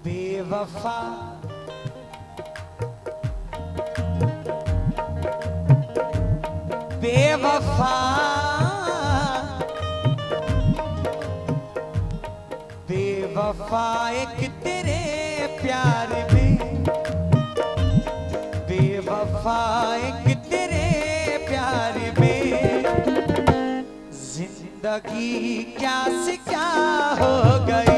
बेवफा बेवफा बेवफा एक तेरे प्यार में, बेवफा एक तेरे प्यार में जिंदगी क्या से क्या हो गई।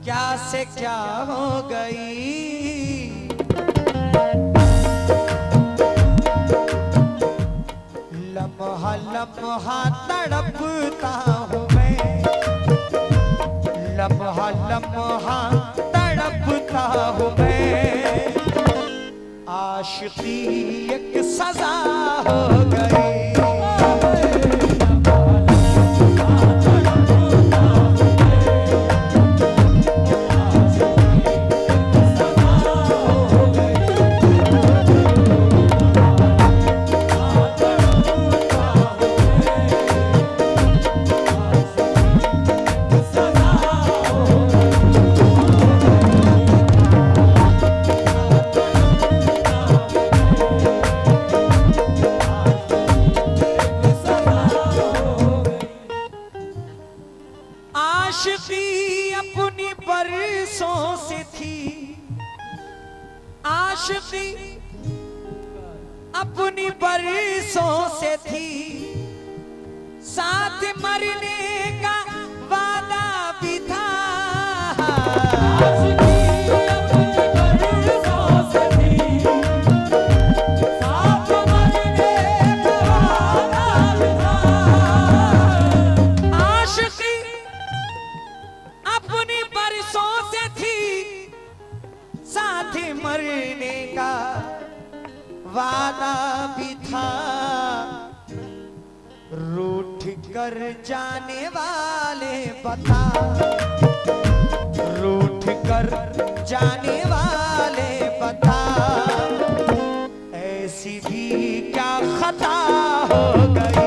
क्या से क्या हो गई। लम्हा लम्हा तड़पता हूँ मैं, लम्हा लम्हा तड़पता हूँ मैं, आशिकी एक सजा हो गई। आशिकी अपनी बरसों से थी, आशिकी अपनी बरसों से थी, साथ मरने का वादा भी था। मरने का वादा भी था, रूठ कर जाने वाले बता, रूठ कर जाने वाले बता, ऐसी भी क्या खता हो गई।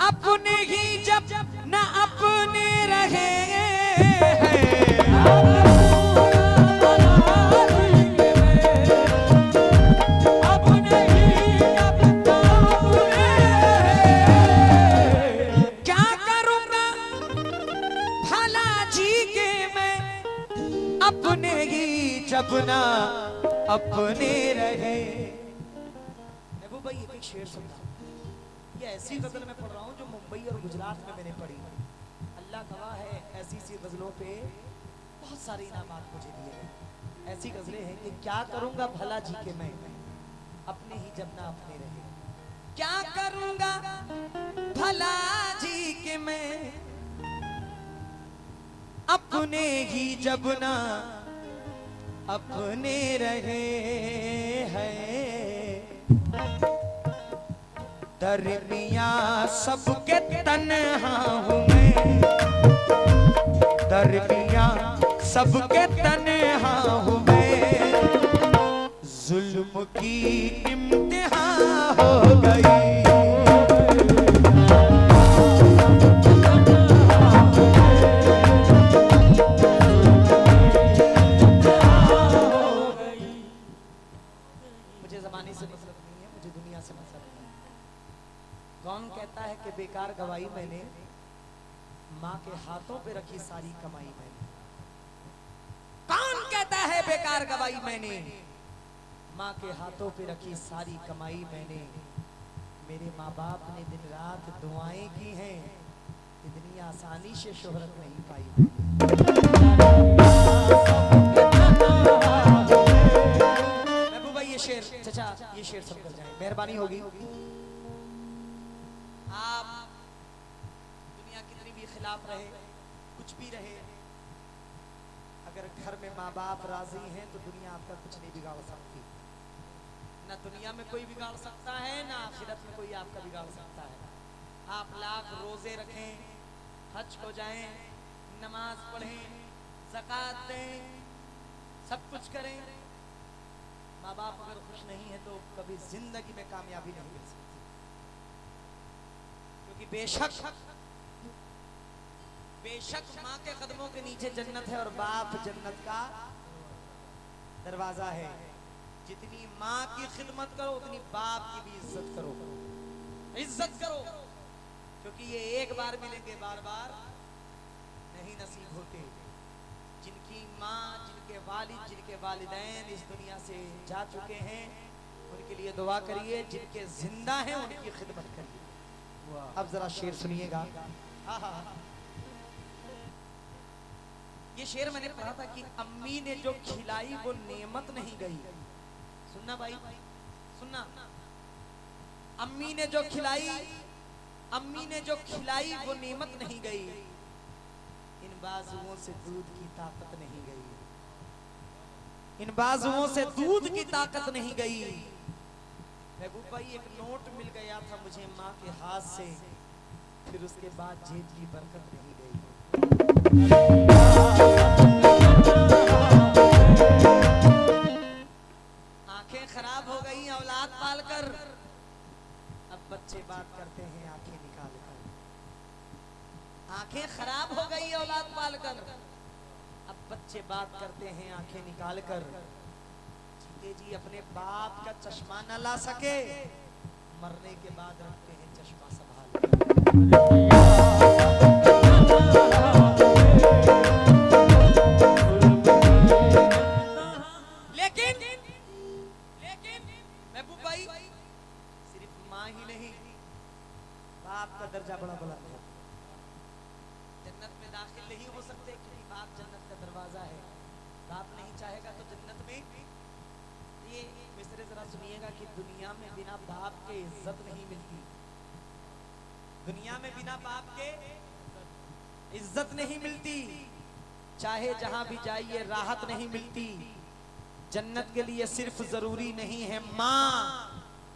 अपने ही जब न अपने रहे अपने ही जब न अपने क्या करूंगा भला जी के मैं, अपने ही जब न अपने रहे। महबूब भाई एक शेर सुनना, ये ऐसी गजल मैं पढ़ रहा हूँ जो मुंबई और गुजरात में मैंने पढ़ी। अल्लाह गवाह है, ऐसी सी गजलों पे बहुत सारे इनामात मुझे दिए गए। ऐसी गजलें हैं कि क्या करूंगा भला जी के मैं, अपने ही जब ना अपने रहे। क्या करूंगा भला जी के मैं, अपने ही जब ना अपने रहे हैं। दरमिया सबके तन्हा हूँ मैं, गर्मियां सबके तन्हा हुए, जुल्म की इम्तिहान हो गई। मुझे जमाने से मतलब नहीं है, मुझे दुनिया से मतलब नहीं है। कौन कहता है कि बेकार गवाई मैंने, माँ के हाथों पे रखी सारी कमाई मैंने। कौन कहता है बेकार गवाई मैंने, माँ के हाथों पे रखी सारी कमाई मैंने। मेरे माँ बाप ने दिन रात दुआएं की हैं, इतनी आसानी से शोहरत नहीं पाई महबूबा। ये शेर चचा, ये शेर सब कर जाए, मेहरबानी होगी। आप दुनिया कितनी भी खिलाफ रहे, कुछ भी रहे, अगर घर में माँ बाप राजी हैं तो दुनिया आपका कुछ नहीं बिगाड़ सकती। ना दुनिया में कोई बिगाड़ सकता है, ना आखिरत में कोई आपका बिगाड़ सकता है। आप लाख रोजे रखें, हज को जाएं, नमाज पढ़ें, ज़कात दें, सब कुछ करें, माँ बाप अगर खुश नहीं है तो कभी जिंदगी में कामयाबी नहीं मिल सकती। क्योंकि बेशक माँ के कदमों के नीचे जन्नत है और बाप जन्नत का दरवाजा है। जितनी माँ की खिदमत करो उतनी बाप की भी इज्जत करो, क्योंकि ये एक बार मिलेंगे, बार बार नहीं नसीब होते। जिनकी माँ, जिनके वालिद, जिनके वालिदैन इस दुनिया से जा चुके हैं, उनके लिए दुआ करिए। जिनके जिंदा हैं उनकी खिदमत करिए। अब जरा शेर सुनिएगा। ये शेर मैंने पढ़ा था कि अम्मी ने जो खिलाई वो नेमत नहीं गई। सुनना भाई, सुनना। अम्मी ने जो खिलाई वो नेमत नहीं गई, इन बाजुओं से दूध की ताकत नहीं गई, इन बाजुओं से दूध की ताकत नहीं गई। महबूब भाई, एक नोट मिल गया था मुझे माँ के हाथ से, फिर उसके बाद जेब की बरकत नहीं गई। आंखें खराब हो गई औलाद पालकर, अब बच्चे बात करते हैं आंखें निकाल कर। आंखें खराब हो गई औलाद पालकर, अब बच्चे बात करते हैं आंखें निकाल कर। जीते जी अपने बाप का चश्मा न ला सके, मरने के बाद रखते हैं चश्मा संभाल। महबूब भाई, सिर्फ माँ ही नहीं, बाप का दर्जा बड़ा बुलंद है। जन्नत में दाखिल नहीं हो सकते क्योंकि बाप जन्नत का दरवाजा है। बाप नहीं चाहेगा तो जन्नत में। ये मिसरे जरा सुनिएगा कि दुनिया में बिना बाप के इज्जत नहीं मिलती, दुनिया में बिना बाप के इज्जत नहीं मिलती। चाहे जहां भी जाइए राहत नहीं मिलती। जन्नत के लिए सिर्फ जरूरी नहीं है माँ,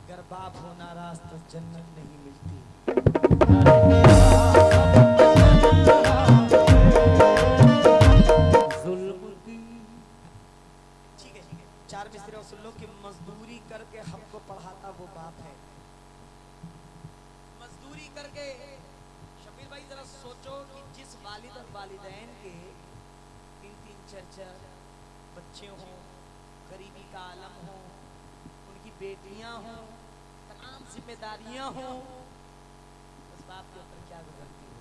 अगर बाप हो नाराज तो जन्नत नहीं मिलती। ठीक है, चार मिसरे और सुन लो कि मजदूरी करके हमको पढ़ाता वो बाप है। मजदूरी करके, शबीर भाई जरा सोचो कि जिस वालिद और वालिदैन के 3-3 4-4 बच्चे हों, गरीबी का आलम हो, उनकी बेटियां हों, तमाम जिम्मेदारियां हों, उस बाप के ऊपर क्या गुजरती है,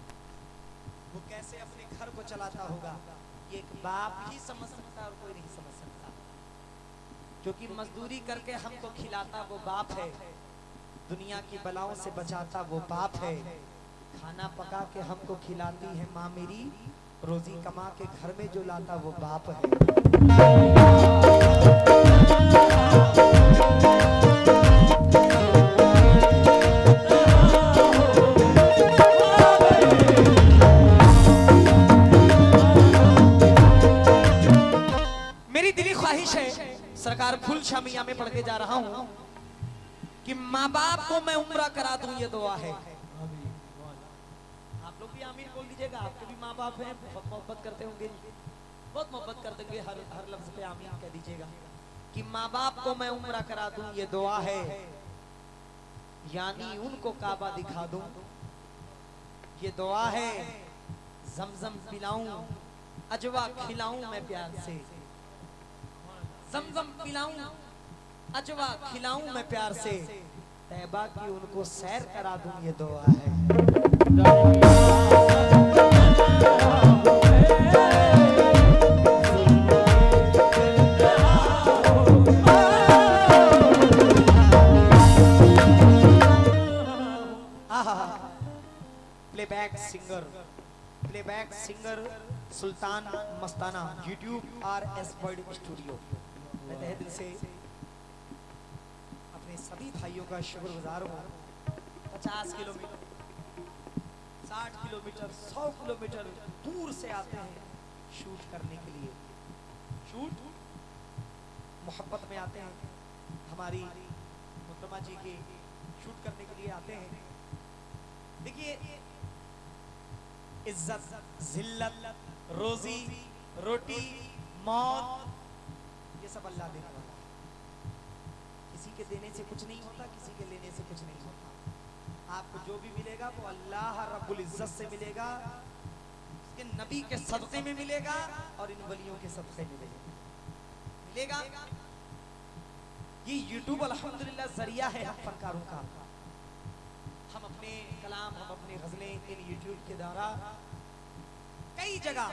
वो कैसे अपने घर को चलाता होगा, ये एक बाप ही समझ सकता और कोई नहीं समझ सकता। क्योंकि मजदूरी करके हमको खिलाता वो बाप है, दुनिया की बलाओं से बचाता वो बाप है, खाना पका के हमको खिलाती है माँ मेरी, रोजी कमा के घर में जो लाता वो बाप है। मेरी दिली ख्वाहिश है, सरकार फुल शामिया में पढ़ के जा रहा हूं कि माँ बाप को मैं उम्रा करा दूं, ये दुआ है। आप लोग भी आमीन बोल दीजिए। दीजिएगा। आपके भी माँ बाप हैं, बहुत मोहब्बत करते होंगे, बहुत मोहब्बत कर देंगे। हर लफ्ज पे आमीन कह दीजिएगा कि माँ बाप को मैं उम्रा करा दूं, ये दुआ है, यानी उनको काबा दिखा दूं, ये दुआ है। जमजम पिलाऊं, अजवा खिलाऊं मैं प्यार से, जमजम पिलाऊं, अजवा खिलाऊं मैं प्यार से, तैबा की उनको सैर करा दूं, ये दुआ है। प्लेबैक सिंगर सुल्तान मस्ताना, YouTube RS वर्ल्ड स्टूडियो। मैं तहे दिल से अपने सभी भाइयों का शुक्रगुजार हूँ। 50 किलोमीटर, 60 किलोमीटर, 100 किलोमीटर दूर से आते हैं शूट करने के लिए। शूट मोहब्बत में आते हैं, हमारी मुहतरमा जी के शूट करने के लिए आते हैं। देखिए, इज्जत, जिल्लत, रोजी रोटी, मौत, ये सब अल्लाह देने वाला है। किसी के देने से कुछ नहीं होता, किसी के लेने से कुछ नहीं होता। आपको जो भी मिलेगा वो अल्लाह रब्बुल इज्जत से मिलेगा, उसके नबी के सदक़े में मिलेगा और इन वलियों के सदक़े में मिलेगा। ये यूट्यूब अल्हम्दुलिल्लाह जरिया है हम फनकारों का। हम अपने कलाम, हम अपने गजलें इन यूट्यूब के द्वारा कई जगह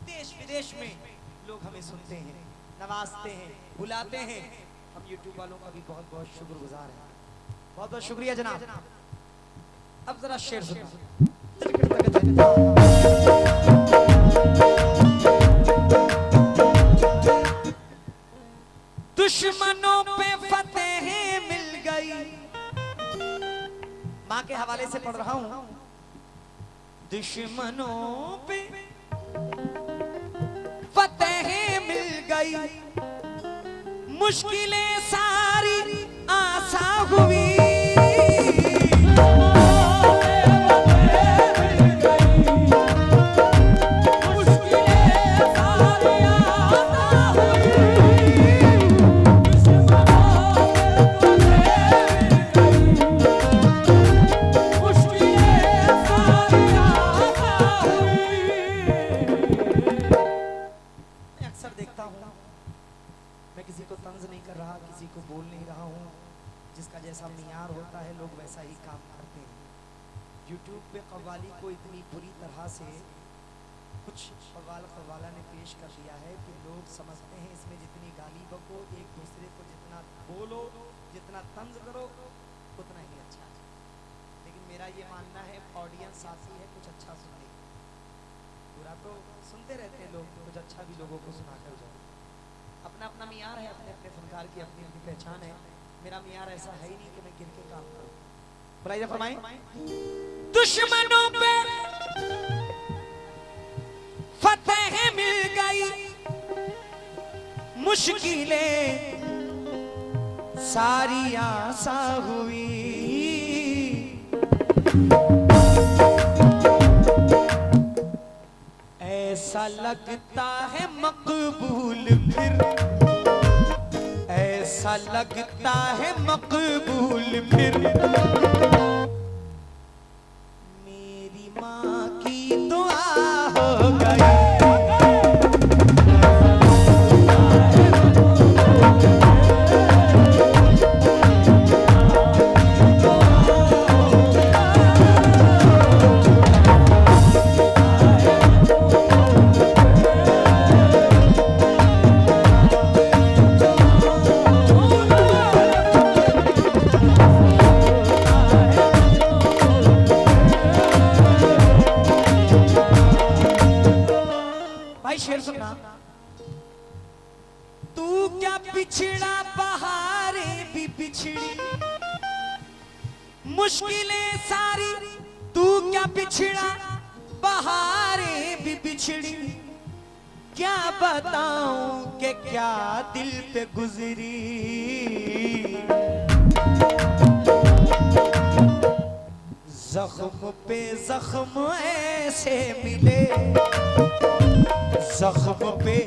देश विदेश में लोग हमें सुनते हैं, नवाजते हैं, बुलाते हैं। हम यूट्यूब वालों का भी बहुत बहुत शुक्रगुजार हैं। बहुत बहुत शुक्रिया जनाब। अब जरा शेर सुनो। दुश्मनों पे फतेह मिल गई, माँ के हवाले से पढ़ रहा हूं। दुश्मनों पे फतेह मिल गई, मुश्किलें सारी आसान हुई। यूट्यूब पे कव्वाली को इतनी बुरी तरह से कुछ कव्वाला ने पेश कर दिया है कि लोग समझते हैं इसमें जितनी गाली बको, एक दूसरे को जितना बोलो, जितना तंज करो, उतना ही अच्छा है। लेकिन मेरा ये मानना है ऑडियंस आती है कुछ अच्छा सुनने, बुरा तो सुनते रहते हैं लोग, कुछ अच्छा भी लोगों को सुना कर जाओ। अपना अपना मियार है, अपने अपने फनकार की अपनी अपनी पहचान है। मेरा मियार ऐसा है ही नहीं कि मैं गिर के काम करूं। बुलाइए फरमाएं। दुश्मनों पे फतेह मिल गई, मुश्किलें सारी आसान हुई। ऐसा लगता है मकबूल फिर, ऐसा लगता है मकबूल फिर, मेरी माँ की दुआ हो गई। तू क्या पिछड़ा बहारें भी पिछड़ी, मुश्किलें सारी तू क्या पिछड़ा बहारें भी पिछड़ी, क्या बताऊं कि क्या दिल पे गुजरी। जख्म पे जख्म ऐसे मिले, जख्म पे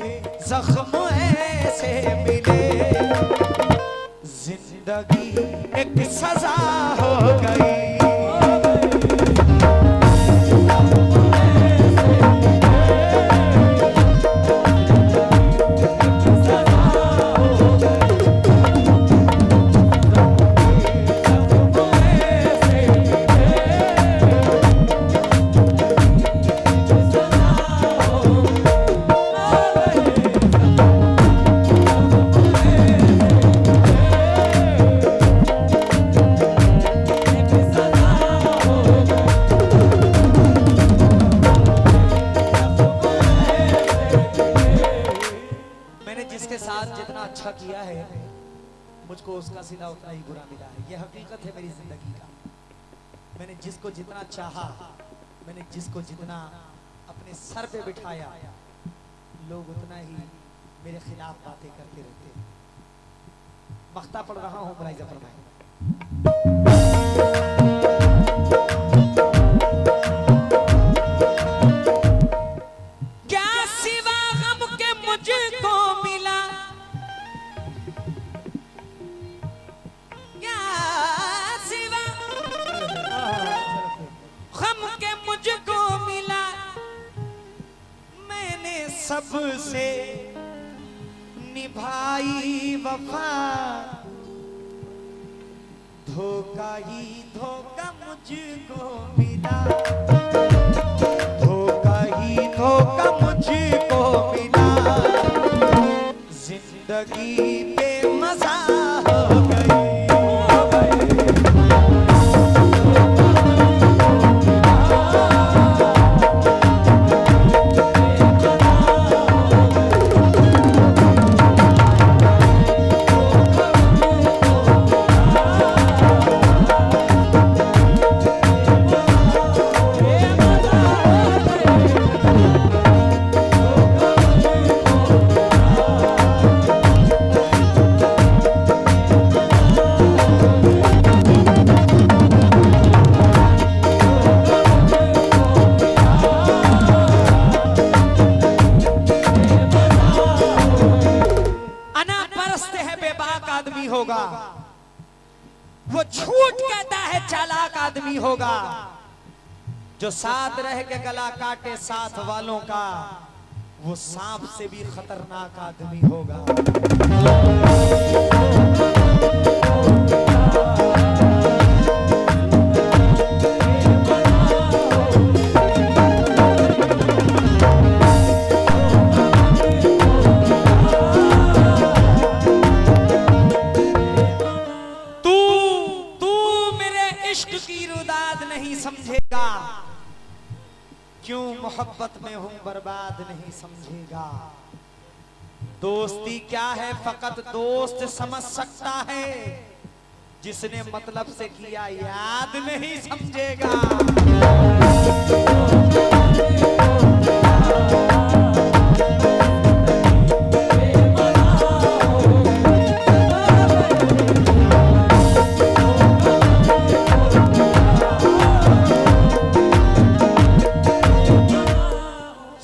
जख्म ऐसे मिले, जिंदगी एक सजा हो गई। अच्छा किया है मुझको उसका सिला उतना ही बुरा मिला है। यह हकीकत है मेरी जिंदगी का। मैंने जिसको जितना चाहा, मैंने जिसको जितना अपने सर पे बिठाया, लोग उतना ही मेरे खिलाफ बातें करते रहते हैं। मख्ता पढ़ रहा हूं, मुलाहिजा फरमाएं। क्या सिवा गम के मुझको मिला, क्या सिवा गम के मुझको मिला, मैंने सबसे निभाई वफा, धोखा ही धोखा मुझको मिला, धोखा ही धोखा मुझको मिला, जिंदगी बेमज़ा हो गई। आदमी होगा, वो झूठ कहता है चालाक आदमी होगा, जो साथ रह के गला काटे साथ वालों का, वो सांप से भी खतरनाक आदमी होगा। समझेगा क्यों मोहब्बत में हूं बर्बाद नहीं समझेगा। दोस्ती क्या है फकत दोस्त समझ सकता है, जिसने मतलब से किया याद नहीं समझेगा।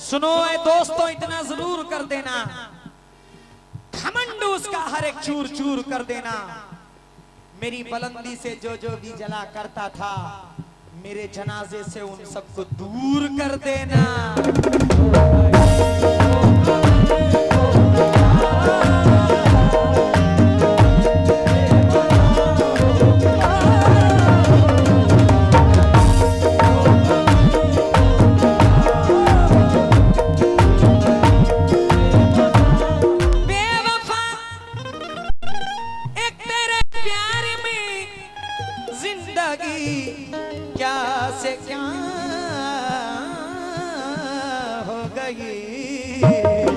सुनो ऐ दोस्तों, इतना जरूर कर देना, घमंड उसका हर एक चूर चूर कर देना। मेरी बुलंदी से जो जो भी जला करता था, मेरे जनाजे से उन सबको दूर कर देना। क्या से क्या हो गई।